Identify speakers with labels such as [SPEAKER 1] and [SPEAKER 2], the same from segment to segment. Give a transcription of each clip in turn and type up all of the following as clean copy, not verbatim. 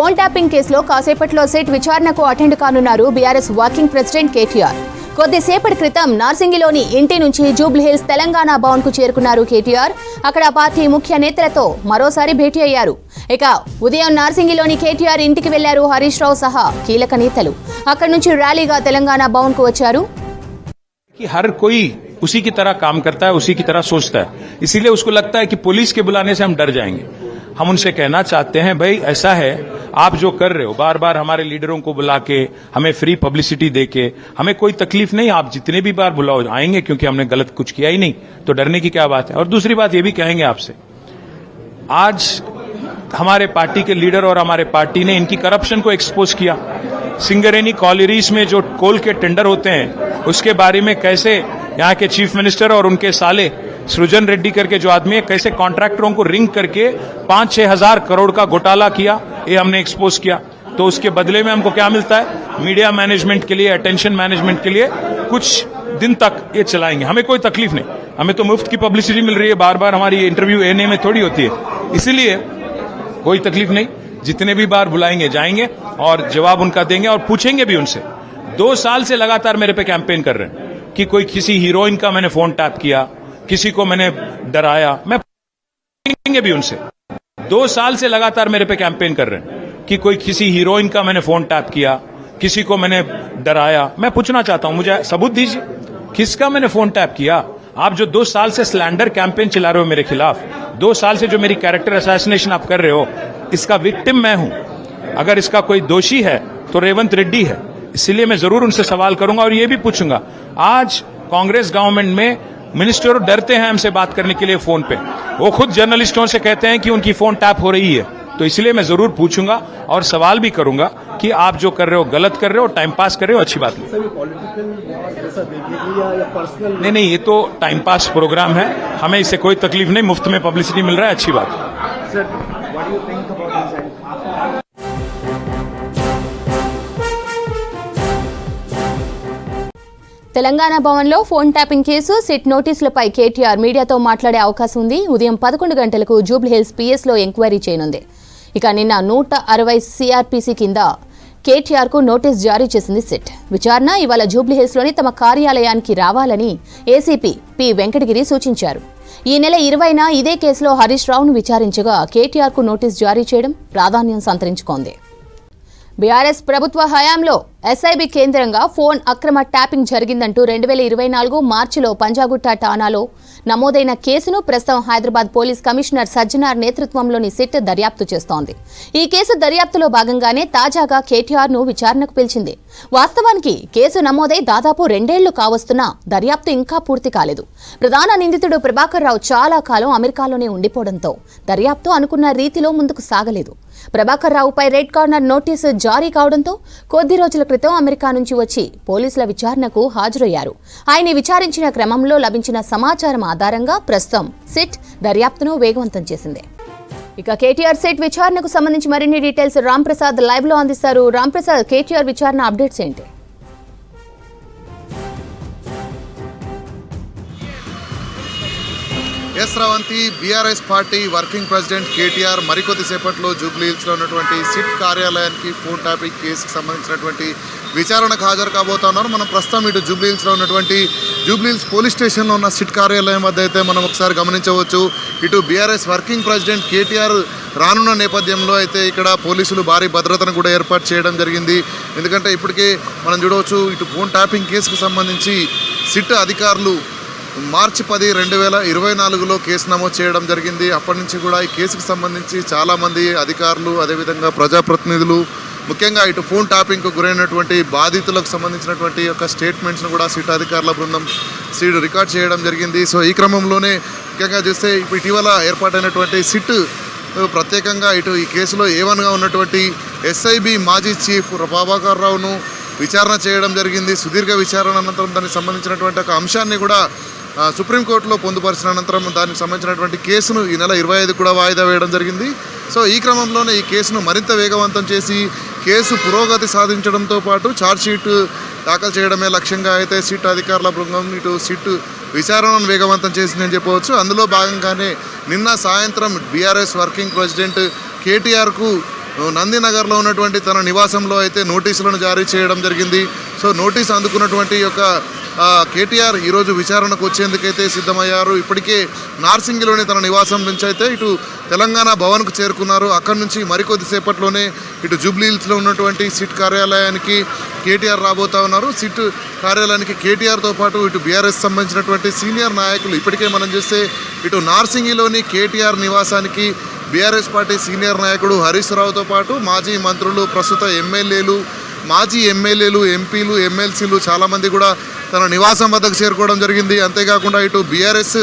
[SPEAKER 1] Phone tapping కేసులో కాసేపట్లో SIT విచారణకు అటెండ్ కానున్నారు బీఆర్ఎస్ వర్కింగ్ ప్రెసిడెంట్ కేటీఆర్. కొద్దిసేపటి క్రితం నార్సింగిలోని ఇంటి నుంచి జూబ్లీహిల్స్ తెలంగాణ భవన్ కు చేరుకున్నారు కేటీఆర్. అక్కడ పార్టీ ముఖ్య నేతలతో మరోసారి భేటీ అయ్యారు. ఇక ఉదయం నార్సింగిలోని కేటీఆర్ ఇంటికి వెళ్లారు హరీష్ రావు సహా కీలక నేతలు. అక్కడి నుంచి ర్యాలీగా తెలంగాణ భవన్ కు వచ్చారు.
[SPEAKER 2] हर कोई उसी की तरह काम करता है, उसी की तरह सोचता है, इसीलिए उसको लगता है कि पुलिस के बुलाने से हम डर जाएंगे. हम उनसे कहना चाहते हैं, भाई ऐसा है, आप जो कर रहे हो बार बार हमारे लीडरों को बुला के हमें फ्री पब्लिसिटी देके हमें कोई तकलीफ नहीं. आप जितने भी बार बुलाओ आएंगे, क्योंकि हमने गलत कुछ किया ही नहीं, तो डरने की क्या बात है. और दूसरी बात ये भी कहेंगे आपसे, आज हमारे पार्टी के लीडर और हमारे पार्टी ने इनकी करप्शन को एक्सपोज किया. सिंगरेनी कॉलेरीज में जो कोल के टेंडर होते हैं उसके बारे में कैसे यहाँ के चीफ मिनिस्टर और उनके साले सृजन रेड्डी करके जो आदमी है, कैसे कॉन्ट्रैक्टरों को रिंग करके 5-6 हजार करोड़ का घोटाला किया, ये हमने एक्सपोज किया. तो उसके बदले में हमको क्या मिलता है, मीडिया मैनेजमेंट के लिए, अटेंशन मैनेजमेंट के लिए कुछ दिन तक ये चलाएंगे. हमें कोई तकलीफ नहीं, हमें तो मुफ्त की पब्लिसिटी मिल रही है, बार बार हमारी इंटरव्यू एने में थोड़ी होती है, इसीलिए कोई तकलीफ नहीं. जितने भी बार बुलाएंगे जाएंगे और जवाब उनका देंगे और पूछेंगे भी उनसे. 2 साल से लगातार मेरे पे कैंपेन कर रहे हैं कि कोई किसी हीरोइन का मैंने फोन टैप किया, किसी को मैंने डराया. मैं पूछेंगे भी उनसे. 2 साल से लगातार मेरे पे कैंपेन कर रहे हैं कि कोई किसी हीरोइन का मैंने फोन टैप किया, किसी को मैंने डराया. मैं पूछना चाहता हूं, मुझे सबूत दीजिए किसका मैंने फोन टैप किया. आप जो 2 साल से स्लैंडर कैंपेन चला रहे हो मेरे खिलाफ, 2 साल से जो मेरी कैरेक्टर असैसिनेशन आप कर रहे हो, इसका विक्टिम मैं हूं. अगर इसका कोई दोषी है तो रेवंत रेड्डी है. इसलिए मैं जरूर उनसे सवाल करूंगा और ये भी पूछूंगा. आज कांग्रेस गवर्नमेंट में मिनिस्टर डरते हैं हमसे बात करने के लिए फोन पे. वो खुद जर्नलिस्टों से कहते हैं कि उनकी फोन टैप हो रही है. तो इसलिए मैं जरूर पूछूंगा और सवाल भी करूंगा कि आप जो कर रहे हो गलत कर रहे हो, टाइम पास कर रहे हो, अच्छी बात नहीं. नहीं, ये तो टाइम पास प्रोग्राम है, हमें इससे कोई तकलीफ नहीं. मुफ्त में पब्लिसिटी मिल रहा है, अच्छी बात.
[SPEAKER 1] తెలంగాణ భవన్లో ఫోన్ ట్యాపింగ్ కేసు సిట్ నోటీసులపై కేటీఆర్ మీడియాతో మాట్లాడే అవకాశం ఉంది. ఉదయం 11 గంటలకు జూబ్లీహిల్స్ పిఎస్లో ఎంక్వైరీ చేయనుంది. ఇక నిన్న 160 సిఆర్పిసి కింద కేటీఆర్కు నోటీస్ జారీ చేసింది సిట్. విచారణ ఇవాళ జూబ్లీహిల్స్లోని తమ కార్యాలయానికి రావాలని ఏసీపీ పి వెంకటగిరి సూచించారు. ఈ నెల 20న ఇదే కేసులో హరీష్ రావును విచారించగా కేటీఆర్కు నోటీస్ జారీ చేయడం ప్రాధాన్యం సంతరించుకోంది. బీఆర్ఎస్ ప్రభుత్వ హయాంలో ఎస్ఐబి కేంద్రంగా ఫోన్ అక్రమ ట్యాపింగ్ జరిగిందంటూ 2024 మార్చిలో పంజాగుట్ట ఠాణాలో నమోదైన కేసును ప్రస్తుతం హైదరాబాద్ పోలీస్ కమిషనర్ సజ్జనార్ నేతృత్వంలోని సిట్ దర్యాప్తు చేస్తోంది. ఈ కేసు దర్యాప్తులో భాగంగానే తాజాగా కేటీఆర్ ను విచారణకు పిలిచింది. వాస్తవానికి కేసు నమోదై దాదాపు 2 ఏళ్లు కావస్తున్నా దర్యాప్తు ఇంకా పూర్తి కాలేదు. ప్రధాన నిందితుడు ప్రభాకర్ రావు చాలా కాలం అమెరికాలోనే ఉండిపోవడంతో దర్యాప్తు అనుకున్న రీతిలో ముందుకు సాగలేదు. ప్రభాకర్ రావుపై రెడ్ కార్నర్ నోటీసు జారీ కావడంతో కొద్ది రోజుల క్రితం అమెరికా నుంచి వచ్చి పోలీసుల విచారణకు హాజరయ్యారు. ఆయన్ని విచారించిన క్రమంలో లభించిన సమాచారం ఆధారంగా ప్రస్తుతం సిట్ దర్యాప్తును వేగవంతం చేసింది. ఇక కేటీఆర్ సిట్ విచారణకు సంబంధించి మరిన్ని డీటెయిల్స్ రామ్ ప్రసాద్ లైవ్ లో అందిస్తారు. రామ్ ప్రసాద్, కేటీఆర్ విచారణ అప్డేట్స్ ఏంటి?
[SPEAKER 3] Yes Ravanthi, BRS party working president KTR మరికొద్ది సేపట్లో జూబ్లీహిల్స్లో ఉన్నటువంటి సిట్ కార్యాలయానికి ఫోన్ ట్యాపింగ్ కేసుకు సంబంధించినటువంటి విచారణకు హాజరు కాబోతున్నారు. మనం ప్రస్తుతం ఇటు జూబ్లీహిల్స్లో ఉన్నటువంటి జూబ్లీహిల్స్ పోలీస్ స్టేషన్లో ఉన్న సిట్ కార్యాలయం వద్ద అయితే మనం ఒకసారి గమనించవచ్చు. ఇటు బీఆర్ఎస్ వర్కింగ్ ప్రెసిడెంట్ కేటీఆర్ రానున్న నేపథ్యంలో అయితే ఇక్కడ పోలీసులు భారీ భద్రతను కూడా ఏర్పాటు చేయడం జరిగింది. ఎందుకంటే ఇప్పటికే మనం చూడవచ్చు, ఇటు ఫోన్ ట్యాపింగ్ కేసుకు సంబంధించి సిట్ అధికారులు మార్చి 10, 2024లో కేసు నమోదు చేయడం జరిగింది. అప్పటి నుంచి కూడా ఈ కేసుకు సంబంధించి చాలామంది అధికారులు, అదేవిధంగా ప్రజాప్రతినిధులు, ముఖ్యంగా ఇటు ఫోన్ ట్యాపింగ్కు గురైనటువంటి బాధితులకు సంబంధించినటువంటి యొక్క స్టేట్మెంట్స్ను కూడా సిట్ అధికారుల బృందం రికార్డ్ చేయడం జరిగింది. సో ఈ క్రమంలోనే ముఖ్యంగా చూస్తే ఇటీవల ఏర్పాటైనటువంటి సిట్ ప్రత్యేకంగా ఇటు ఈ కేసులో A1గా ఉన్నటువంటి ఎస్ఐబి మాజీ చీఫ్ ప్రభాకర్ రావును విచారణ చేయడం జరిగింది. సుదీర్ఘ విచారణ అనంతరం దానికి సంబంధించినటువంటి ఒక అంశాన్ని కూడా సుప్రీంకోర్టులో పొందుపరిచిన అనంతరం దానికి సంబంధించినటువంటి కేసును ఈ నెల 25 కూడా వాయిదా వేయడం జరిగింది. సో ఈ క్రమంలోనే ఈ కేసును మరింత వేగవంతం చేసి కేసు పురోగతి సాధించడంతో పాటు ఛార్జ్షీట్ దాఖలు చేయడమే లక్ష్యంగా అయితే సిట్ అధికారుల బృందం ఇటు సిట్ విచారణను వేగవంతం చేసిందని చెప్పవచ్చు. అందులో భాగంగానే నిన్న సాయంత్రం బీఆర్ఎస్ వర్కింగ్ ప్రెసిడెంట్ కేటీఆర్కు నందినగర్లో ఉన్నటువంటి తన నివాసంలో అయితే నోటీసులను జారీ చేయడం జరిగింది. సో నోటీస్ అందుకున్నటువంటి యొక్క కేటీఆర్ ఈరోజు విచారణకు వచ్చేందుకైతే సిద్ధమయ్యారు. ఇప్పటికే నార్సింగిలోని తన నివాసం నుంచి అయితే ఇటు తెలంగాణ భవన్కు చేరుకున్నారు. అక్కడి నుంచి మరికొద్దిసేపట్లోనే ఇటు జూబ్లీ హిల్స్లో ఉన్నటువంటి సిట్ కార్యాలయానికి కేటీఆర్ రాబోతా ఉన్నారు. సిట్ కార్యాలయానికి కేటీఆర్తో పాటు ఇటు బీఆర్ఎస్ సంబంధించినటువంటి సీనియర్ నాయకులు ఇప్పటికే మనం చూస్తే ఇటు నార్సింగిలోని కేటీఆర్ నివాసానికి బీఆర్ఎస్ పార్టీ సీనియర్ నాయకుడు హరీష్ రావుతో పాటు మాజీ మంత్రులు, ప్రస్తుత ఎమ్మెల్యేలు, మాజీ ఎమ్మెల్యేలు, ఎంపీలు, ఎమ్మెల్సీలు చాలామంది కూడా తన నివాసం వద్దకు చేరుకోవడం జరిగింది. అంతేకాకుండా ఇటు బీఆర్ఎస్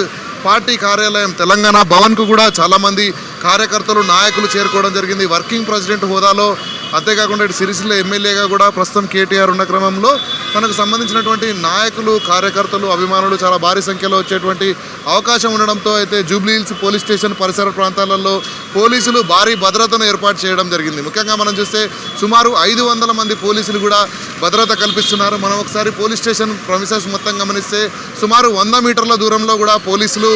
[SPEAKER 3] పార్టీ కార్యాలయం తెలంగాణ భవన్కు కూడా చాలామంది కార్యకర్తలు, నాయకులు చేరుకోవడం జరిగింది వర్కింగ్ ప్రెసిడెంట్ హోదాలో. అంతేకాకుండా ఇటు సిరిసిల్ల ఎమ్మెల్యేగా కూడా ప్రస్తుతం కేటీఆర్ ఉన్న క్రమంలో తనకు సంబంధించినటువంటి నాయకులు, కార్యకర్తలు, అభిమానులు చాలా భారీ సంఖ్యలో వచ్చేటువంటి అవకాశం ఉండడంతో అయితే జూబ్లీ హిల్స్ పోలీస్ స్టేషన్ పరిసర ప్రాంతాలలో పోలీసులు భారీ భద్రతను ఏర్పాటు చేయడం జరిగింది. ముఖ్యంగా మనం చూస్తే సుమారు 500 మంది పోలీసులు కూడా భద్రత కల్పిస్తున్నారు. మనం ఒకసారి పోలీస్ స్టేషన్ ప్రమిసెస్ మొత్తం గమనిస్తే సుమారు 100 మీటర్ల దూరంలో కూడా పోలీసులు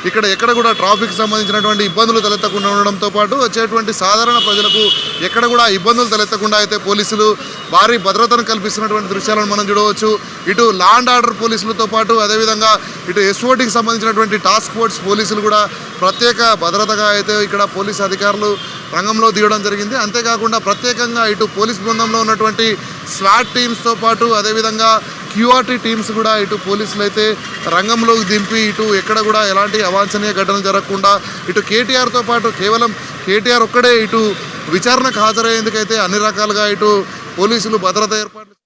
[SPEAKER 3] ఎక్కడ కూడా ట్రాఫిక్ సంబంధించినటువంటి ఇబ్బందులు తలెత్తకుండా ఉండడంతో పాటు వచ్చేటువంటి సాధారణ ప్రజలకు ఎక్కడ కూడా ఇబ్బందులు తలెత్తకుండా అయితే పోలీసులు భారీ భద్రతను కల్పిస్తున్నటువంటి దృశ్యాలను మనం చూడవచ్చు. ఇటు లా అండ్ ఆర్డర్ పోలీసులతో పాటు అదేవిధంగా ఇటు ఎస్ఓటీకి సంబంధించినటువంటి టాస్క్ ఫోర్స్ పోలీసులు కూడా ప్రత్యేక భద్రతగా అయితే ఇక్కడ పోలీస్ అధికారులు రంగంలో దిగడం జరిగింది. అంతేకాకుండా ప్రత్యేకంగా ఇటు పోలీస్ బృందంలో ఉన్నటువంటి స్వాట్ టీమ్స్తో పాటు అదేవిధంగా క్యూఆర్టీ టీమ్స్ కూడా ఇటు పోలీసులు అయితే రంగంలోకి దింపి ఇటు ఎక్కడ కూడా ఎలాంటి అవాంఛనీయ ఘటనలు జరగకుండా ఇటు కేటీఆర్తో పాటు కేవలం కేటీఆర్ ఒక్కడే ఇటు విచారణకు హాజరయ్యేందుకైతే అన్ని రకాలుగా ఇటు పోలీసులు భద్రత ఏర్పాట్లు